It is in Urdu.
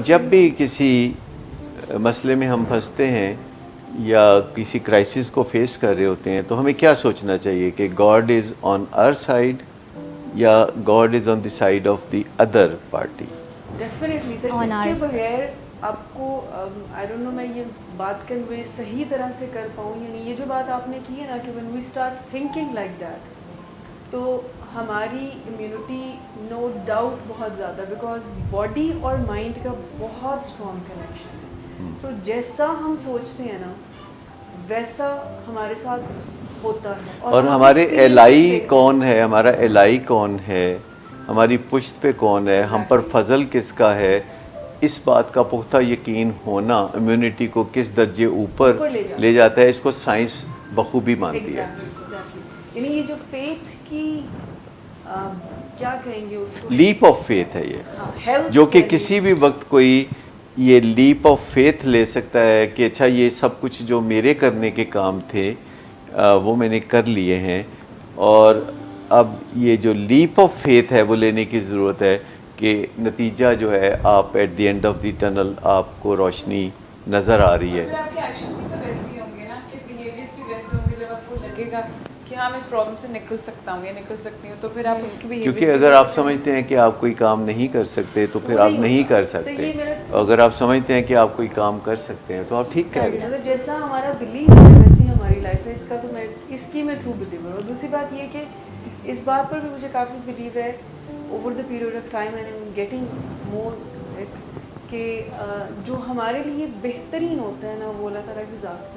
جب بھی کسی مسئلے میں ہم پھنستے ہیں یا کسی کرائسس کو فیس کر رہے ہوتے ہیں تو ہمیں کیا سوچنا چاہیے کہ God is on our side یا God is on the side of the other party? Definitely sir, On اس کے our side. بغیر آپ کو آئی ڈونٹ نو میں یہ بات کنوے صحیح طرح سے کر پاؤں. یعنی یہ جو بات آپ نے کی ہے نا کہ when we start thinking like that تو ہماری امیونٹی نو ڈاؤٹ بہت زیادہ، بیکاز باڈی اور مائنڈ کا بہت اسٹرانگ کنیکشن ہے. سو جیسا ہم سوچتے ہیں نا ویسا ہمارے ساتھ ہوتا ہے. اور ہم ہمارے experience الہی سے دیکھتے کون ہے، ہمارا الہی کون ہے، ہماری پشت پہ کون ہے، ہم پر فضل کس کا ہے، اس بات کا پختہ یقین ہونا امیونٹی کو کس درجے اوپر لے جاتا ہے، اس کو سائنس بخوبی مانتی ہے. ایگزیکٹلی. یعنی یہ جو فیتھ کی کیا کہیں گے اس کو، لیپ آف فیتھ ہے یہ، ہیلتھ جو کہ کسی بھی وقت کوئی یہ لیپ آف فیتھ لے سکتا ہے کہ اچھا یہ سب کچھ جو میرے کرنے کے کام تھے وہ میں نے کر لیے ہیں، اور اب یہ جو لیپ آف فیتھ ہے وہ لینے کی ضرورت ہے کہ نتیجہ جو ہے آپ at the end of the tunnel آپ کو روشنی نظر آ رہی ہے. پھر آپ کے ایکشنز بھی تو ویسے ہی ہوں گے نا، کہ بیہیویئرس بھی ویسے ہوں گے. جب آپ کو لگے گا کہ ہاں میں اس پرابلم سے نکل سکتا ہوں یا نکل سکتی ہوں تو پھر آپ اس کی بیہیویئرس کیونکہ اگر آپ سمجھتے ہیں کہ آپ کوئی کام نہیں کر سکتے تو پھر آپ نہیں کر سکتے، اگر آپ سمجھتے ہیں کہ آپ کوئی کام کر سکتے ہیں تو آپ ٹھیک کہہ رہے ہیں. جیسا ہمارا بلیف ہے ویسی ہماری لائف ہے. اس کا تو میں اس کی میں ٹرو بلیور ہوں. دوسری بات یہ کہ اس بات پر بھی مجھے کافی بلیو ہے over the period of time and am getting more کہ جو ہمارے لیے بہترین ہوتا ہے نا وہ اللہ تعالیٰ کی ذات